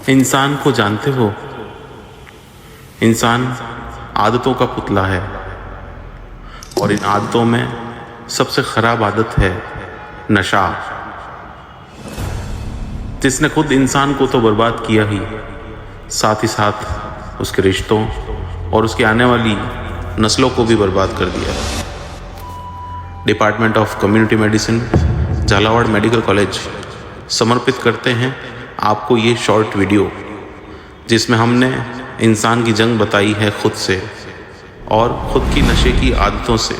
इंसान को जानते हो, इंसान आदतों का पुतला है और इन आदतों में सबसे खराब आदत है नशा, जिसने खुद इंसान को तो बर्बाद किया ही, साथ ही साथ उसके रिश्तों और उसकी आने वाली नस्लों को भी बर्बाद कर दिया। Department of community medicine, Jhalawar medical college समर्पित करते हैं आपको ये शॉर्ट वीडियो, जिसमें हमने इंसान की जंग बताई है खुद से और खुद की नशे की आदतों से।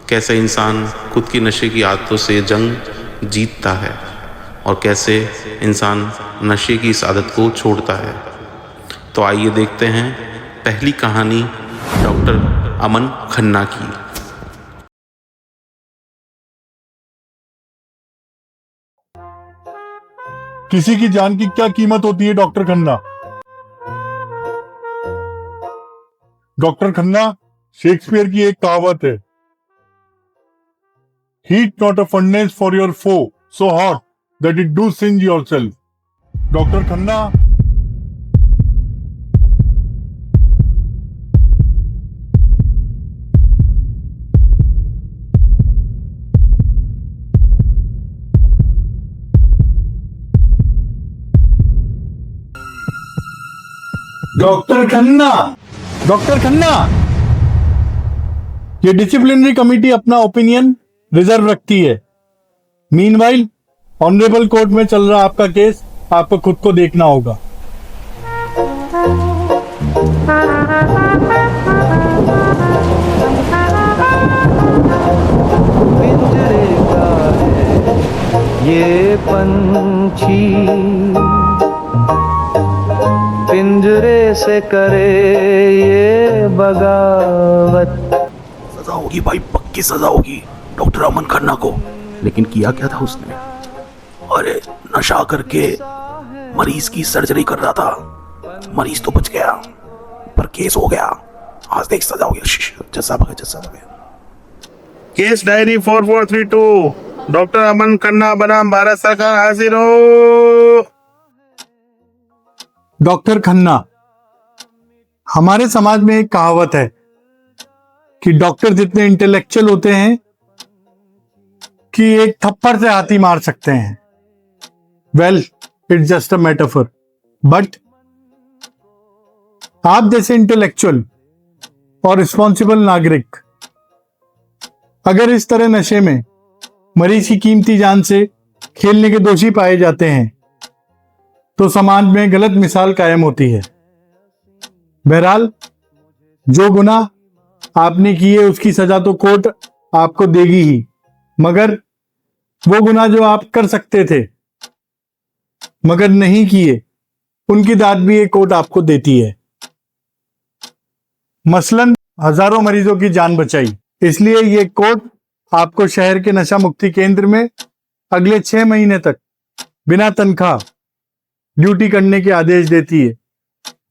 कैसे इंसान खुद की नशे की आदतों से जंग जीतता है और कैसे इंसान नशे की इस आदत को छोड़ता है। तो आइए देखते हैं पहली कहानी डॉक्टर अमन खन्ना की। किसी की जान की क्या कीमत होती है doctor Khanna? Doctor Khanna, Shakespeare की एक कहावत है, heat not a furnace for your foe so hot that it do singe yourself. Doctor Khanna, doctor Khanna, doctor Khanna, ये डिसिप्लिनरी कमेटी अपना ओपिनियन रिजर्व रखती है। मीनवाइल ऑनरेबल कोर्ट में चल रहा आपका केस आपको खुद को देखना होगा। पिंजरे का है ये पंछी, पिंजरे से करे ये बगावत। सजा होगी भाई, पक्की सजा होगी डॉक्टर अमन खन्ना को। लेकिन किया क्या था उसने? अरे नशा करके मरीज की सर्जरी कर रहा था। मरीज तो बच गया पर केस हो गया। आज देख सजा हो गया। जैसा भगे जैसा भगे। केस डायरी 4432 डॉक्टर अमन खन्ना बनाम भारत सरकार हाजिर हो। डॉक्टर खन्ना, हमारे समाज में एक कहावत है कि डॉक्टर जितने इंटेलेक्चुअल होते हैं कि एक थप्पड़ से हाथी मार सकते हैं। Well, it's just a metaphor, but आप जैसे इंटेलेक्चुअल और रिस्पॉन्सिबल नागरिक अगर इस तरह नशे में मरीज की कीमती जान से खेलने के दोषी पाए जाते हैं तो समाज में गलत मिसाल कायम होती है। बहरहाल, जो गुनाह आपने किए उसकी सजा तो कोर्ट आपको देगी ही, मगर वो गुनाह जो आप कर सकते थे मगर नहीं किए, उनकी दाद भी ये कोर्ट आपको देती है। मसलन हजारों मरीजों की जान बचाई, इसलिए ये कोर्ट आपको शहर के नशा मुक्ति केंद्र में अगले 6 महीने तक बिना तनख्वाह ड्यूटी करने के आदेश देती है,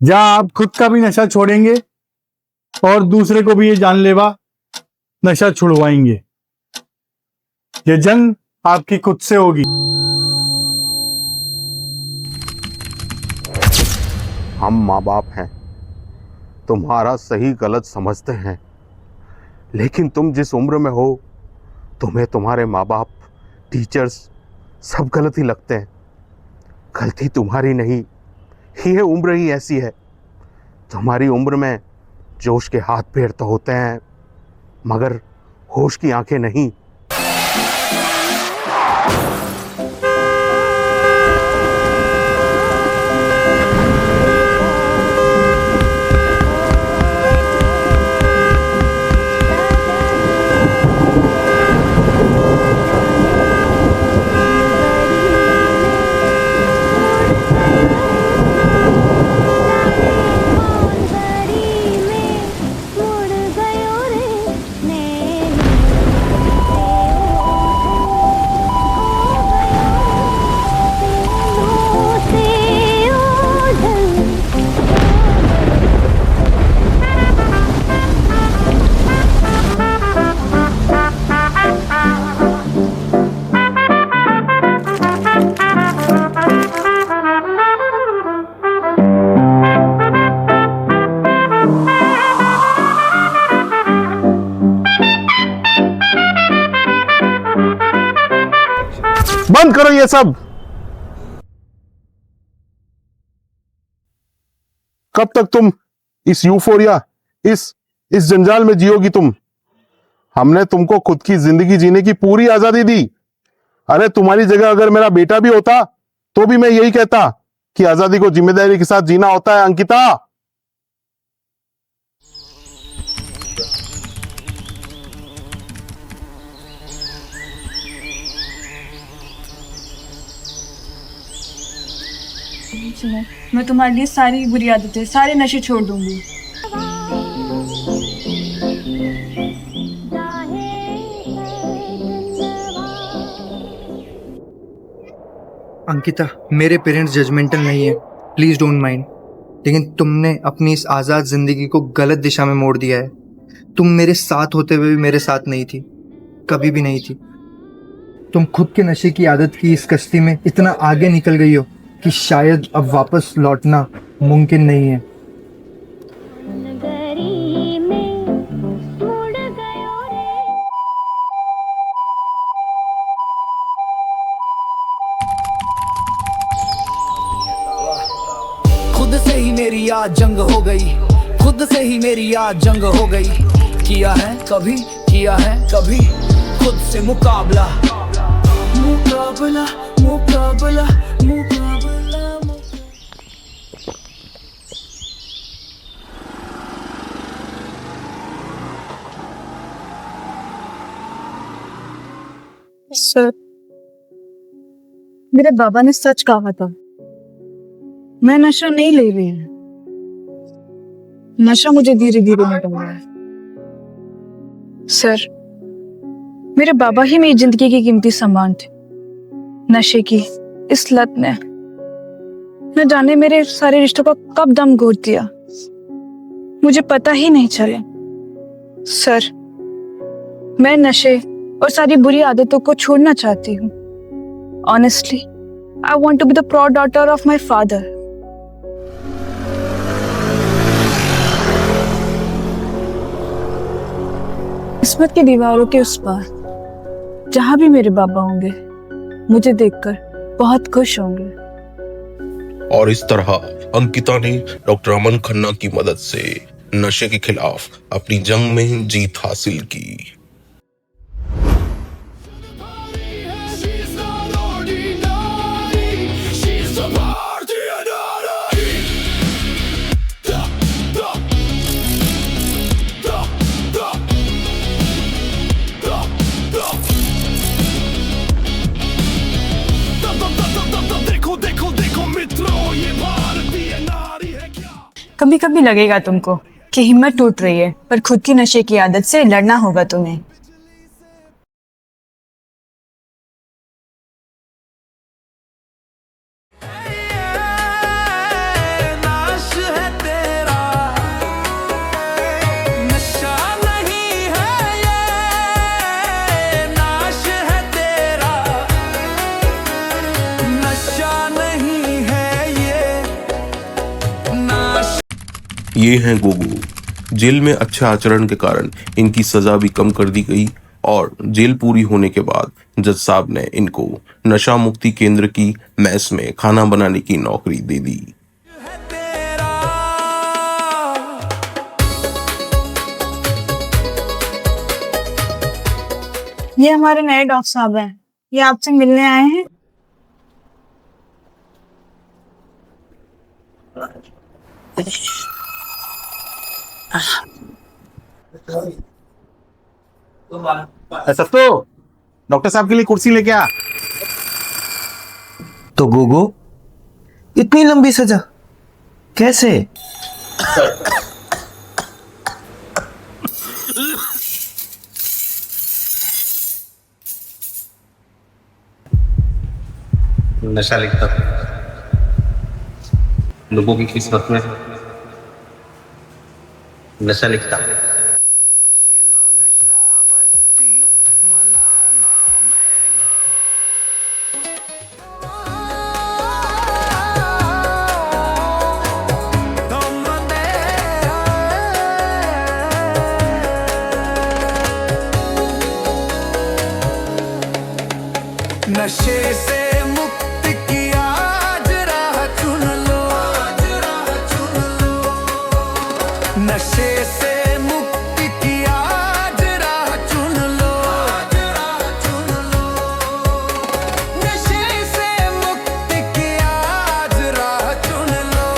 जहां आप खुद का भी नशा छोड़ेंगे और दूसरे को भी ये जानलेवा नशा छुड़वाएंगे। ये जंग आपकी खुद से होगी। हम माँ बाप हैं, तुम्हारा सही गलत समझते हैं, लेकिन तुम जिस उम्र में हो तुम्हें तुम्हारे माँ बाप, टीचर्स सब गलत ही लगते हैं। गलती तुम्हारी नहीं, ये उम्र ही ऐसी है। तुम्हारी उम्र में जोश के हाथ पैर तो होते हैं मगर होश की आंखें नहीं। बंद करो ये सब। कब तक तुम इस यूफोरिया, इस जंजाल में जियोगी तुम? हमने तुमको खुद की जिंदगी जीने की पूरी आजादी दी। अरे तुम्हारी जगह अगर मेरा बेटा भी होता तो भी मैं यही कहता कि आजादी को जिम्मेदारी के साथ जीना होता है अंकिता। सुनो, मैं तुम्हारे लिए सारी बुरी आदतें, सारे नशे छोड़ दूंगी। अंकिता, मेरे पेरेंट्स जजमेंटल नहीं है, प्लीज डोंट माइंड, लेकिन तुमने अपनी इस आज़ाद जिंदगी को गलत दिशा में मोड़ दिया है। तुम मेरे साथ होते हुए भी मेरे साथ नहीं थी, कभी भी नहीं थी। तुम खुद के नशे की आदत की इस कश्ती में इतना आगे निकल गई हो कि शायद अब वापस लौटना मुमकिन नहीं है। खुद से ही मेरी आज जंग हो गई, खुद से ही मेरी आज जंग हो गई। किया है कभी खुद से मुकाबला, मुकाबला मुकाबला मुकाबला। सर, मेरे बाबा ने सच कहा था, मैं नशा नहीं ले रही हूँ। नशा मुझे धीरे धीरे मिट रहा है। सर, मेरे बाबा ही मेरी जिंदगी की कीमती सामान थे। नशे की इस लत ने न जाने मेरे सारे रिश्तों का कब दम घोट दिया, मुझे पता ही नहीं चला। सर, मैं नशे और सारी बुरी आदतों को छोड़ना चाहती हूँ। Honestly, I want to be the proud daughter of my father. किस्मत की दीवारों के उस पार जहां भी मेरे बाबा होंगे, मुझे देखकर बहुत खुश होंगे। और इस तरह अंकिता ने डॉक्टर अमन खन्ना की मदद से नशे के खिलाफ अपनी जंग में जीत हासिल की। कभी कभी लगेगा तुमको कि हिम्मत टूट रही है, पर खुद की नशे की आदत से लड़ना होगा तुम्हें। ये हैं गोगो। जेल में अच्छे आचरण के कारण इनकी सजा भी कम कर दी गई और जेल पूरी होने के बाद जज साहब ने इनको नशा मुक्ति केंद्र की मेस में खाना बनाने की नौकरी दे दी। ये हमारे नए डॉक्टर साहब हैं, ये आपसे मिलने आए हैं। सत्तो, डॉक्टर साहब के लिए कुर्सी लेके आ। तो गोगो, इतनी लंबी सजा कैसे? नशा लिखता था लोगों की किस्मत में, नशा लिखता। नशे से मुक्ति की आज राह चुन लो, नशे से मुक्ति की आज राह चुन लो, नशे से मुक्ति की आज राह चुन लो,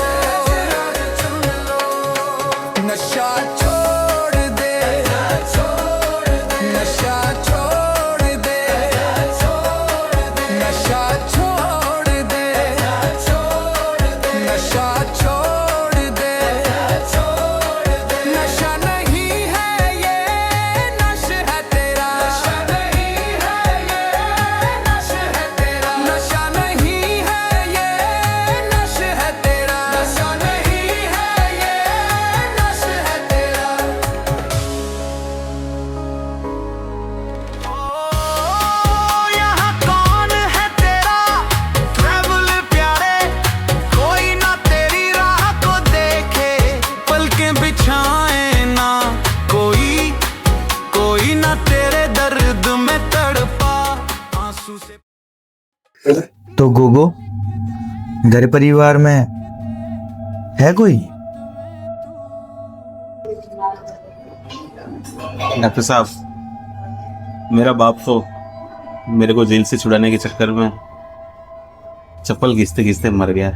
नशा छोड़ दे, नशा छोड़ दे, नशा छोड़ दे, नशा छोड़ दे, नशा नहीं है ये नश है तेरा, नशा नहीं है ये नश है तेरा, नशा नहीं है ये नश है तेरा, नशा नहीं है ये नश है तेरा। यहाँ कौन है तेरा ट्रैवल प्यारे, कोई ना तेरी राह को देखे, पलकें बिछाए ना कोई, कोई ना तेरे दर्द में तड़पा आंसू से। तो गोगो, घर परिवार में है कोई? डॉक्टर साहब, मेरा बाप तो मेरे को जेल से छुड़ाने के चक्कर में चप्पल घिसते घिसते मर गया।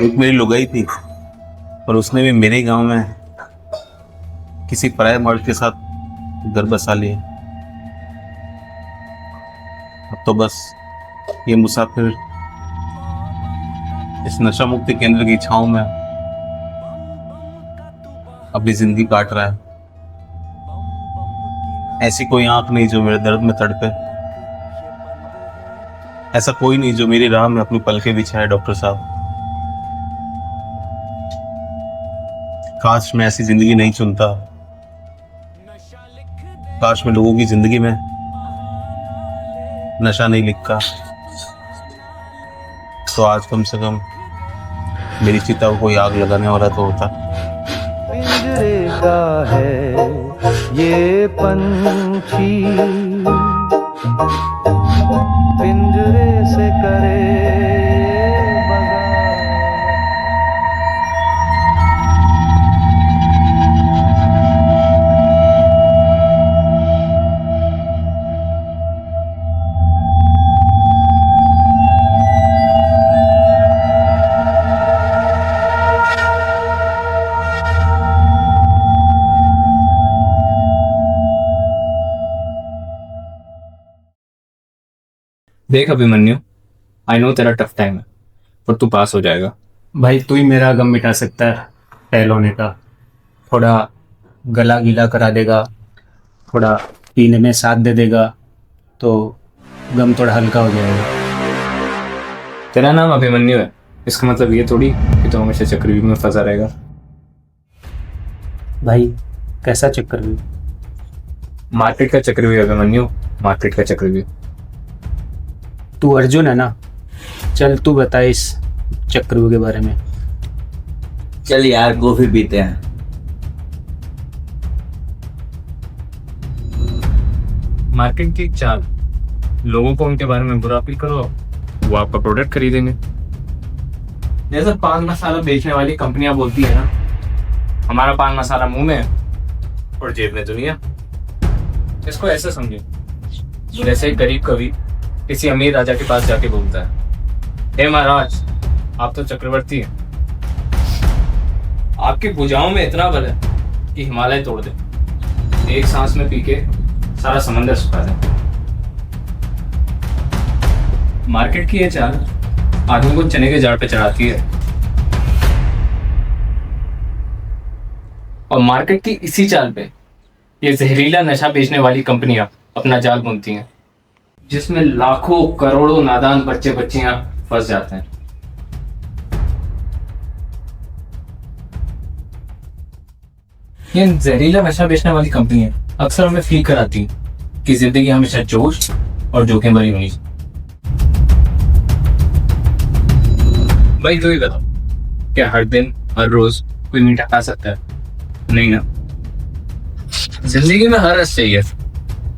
एक मेरी लुगाई थी और उसने भी मेरे ही गांव में किसी पराये मर्द के साथ घर बसा लिए। अब तो बस ये मुसाफिर इस नशा मुक्ति केंद्र की छांव में अपनी जिंदगी काट रहा है। ऐसी कोई आंख नहीं जो मेरे दर्द में तड़पे, ऐसा कोई नहीं जो मेरी राह में अपनी पलकें बिछाए। डॉक्टर साहब, काश मैं ऐसी जिंदगी नहीं चुनता, काश मैं लोगों की जिंदगी में नशा नहीं लिखता, तो आज कम से कम मेरी चिता को कोई आग लगाने वाला तो होता। पिंजरे का है ये पंछी, पिंजरे से करे ये बगावत। देख अभिमन्यु, आई नो तेरा टफ टाइम है, पर तू पास हो जाएगा। भाई तू ही मेरा गम मिटा सकता है फेल होने का। थोड़ा गला गीला करा देगा, थोड़ा पीने में साथ दे देगा तो गम थोड़ा हल्का हो जाएगा। तेरा नाम अभिमन्यु है, इसका मतलब ये थोड़ी कि तू हमेशा चक्रव्यूह में फंसा रहेगा। भाई कैसा चक्कर? मार्केट का चक्रव्यूह अभिमन्यु, मार्केट का चक्रव्यूह। तू अर्जुन है ना, चल तू बता इस चक्रव्यूह के बारे में। चल यार कॉफी पीते हैं। मार्केट की चाल, लोगों को उनके बारे में बुरा फील करो, वो आपका प्रोडक्ट खरीदेंगे। जैसे पान मसाला बेचने वाली कंपनियां बोलती है ना, हमारा पान मसाला मुंह में और जेब में दुनिया। इसको ऐसे समझे जैसे एक गरीब कवि किसी अमीर राजा के पास जाके बोलता है, हे महाराज, आप तो चक्रवर्ती हैं, आपकी भुजाओं में इतना बल है कि हिमालय तोड़ दे, एक सांस में पी के सारा समंदर सुखा दे। मार्केट की ये चाल आदमी को चने के झाड़ पे चढ़ाती है, और मार्केट की इसी चाल पे ये जहरीला नशा बेचने वाली कंपनियां अपना जाल बुनती हैं, जिसमें लाखों करोड़ों नादान बच्चे बच्चियां फंस जाते हैं। ये जहरीला नशा बेचने वाली कंपनियां अक्सर हमें फील कराती कि जिंदगी हमेशा जोश और जोखिम भरी होनी चाहिए। भाई तो ही बताओ, क्या हर दिन हर रोज कोई मीठा खा सकता है? नहीं ना। जिंदगी में हर रस चाहिए,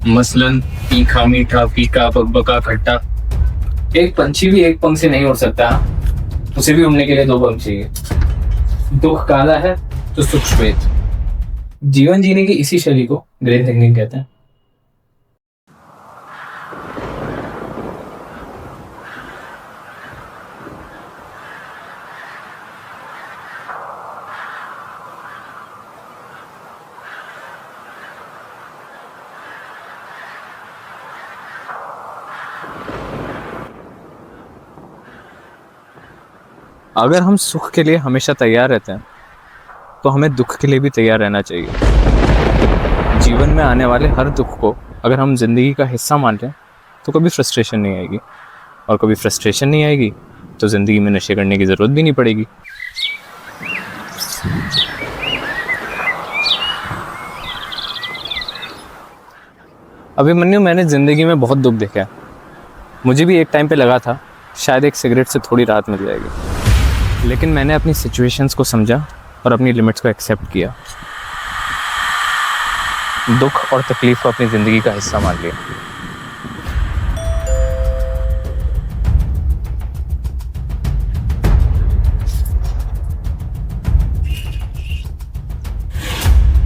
मसलन तीखा, मीठा, फीका, बकबका, खट्टा। एक पंछी भी एक पंख से नहीं उड़ सकता, उसे भी उड़ने के लिए दो पंख चाहिए। दुख काला है तो सुख श्वेत। जीवन जीने की इसी शैली को ग्रे थिंकिंग कहते हैं। अगर हम सुख के लिए हमेशा तैयार रहते हैं तो हमें दुख के लिए भी तैयार रहना चाहिए। जीवन में आने वाले हर दुख को अगर हम जिंदगी का हिस्सा मान लें तो कभी फ्रस्ट्रेशन नहीं आएगी, और कभी फ्रस्ट्रेशन नहीं आएगी तो ज़िंदगी में नशे करने की ज़रूरत भी नहीं पड़ेगी। अभिमन्यु, मैंने ज़िंदगी में बहुत दुख देखा है। मुझे भी एक टाइम पे लगा था शायद एक सिगरेट से थोड़ी राहत मिल जाएगी, लेकिन मैंने अपनी सिचुएशंस को समझा और अपनी लिमिट्स को एक्सेप्ट किया। दुख और तकलीफ को अपनी ज़िंदगी का हिस्सा मान लिया।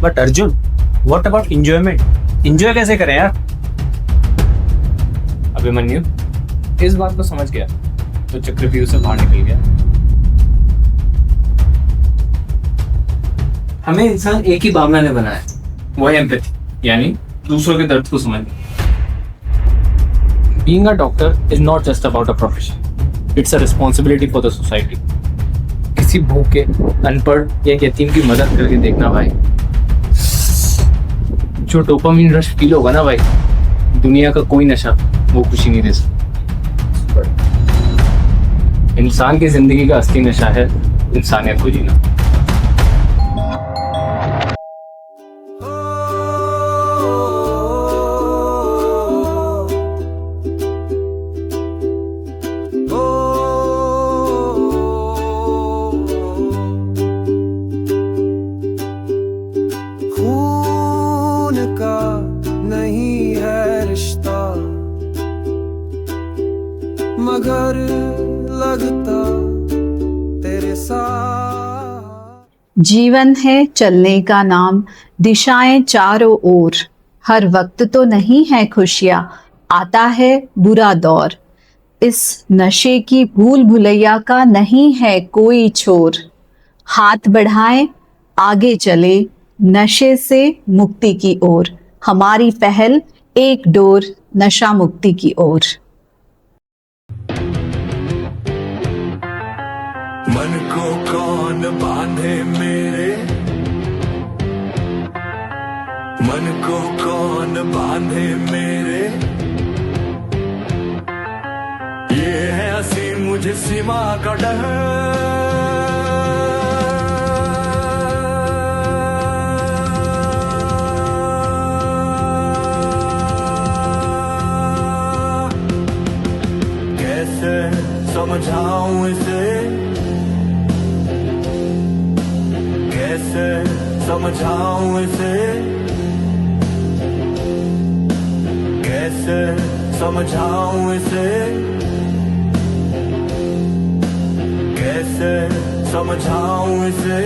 But Arjun, what about enjoyment? Enjoy कैसे करें यार? अभिमन्यु इस बात को समझ गया तो चक्रव्यूह से बाहर निकल गया। हमें इंसान एक ही भावना ने बनाया, वो है एम्पैथी, यानी दूसरों के दर्द को समझना। Being a doctor is not just about a profession, it's a responsibility for the society. किसी भूखे, अनपढ़ या यतीम की मदद करके देखना भाई, जो डोपामिन रश फील होगा ना भाई, दुनिया का कोई नशा वो खुशी नहीं दे सकता। इंसान की जिंदगी का असली नशा है इंसानियत को जीना। मगर लगता तेरे साथ। जीवन है चलने का नाम, दिशाएं चारों ओर। हर वक्त तो नहीं है खुशियाँ, आता है बुरा दौर। इस नशे की भूल भुलैया का नहीं है कोई छोर। हाथ बढ़ाएं, आगे चले, नशे से मुक्ति की ओर। हमारी पहल एक डोर नशा मुक्ति की ओर। मन को कौन बांधे मेरे, मन को कौन बांधे मेरे। ये है हंसी मुझे सीमा का डर। कैसे समझाऊं इसे, कैसे समझाऊं इसे, कैसे समझाऊं इसे, कैसे समझाऊं इसे।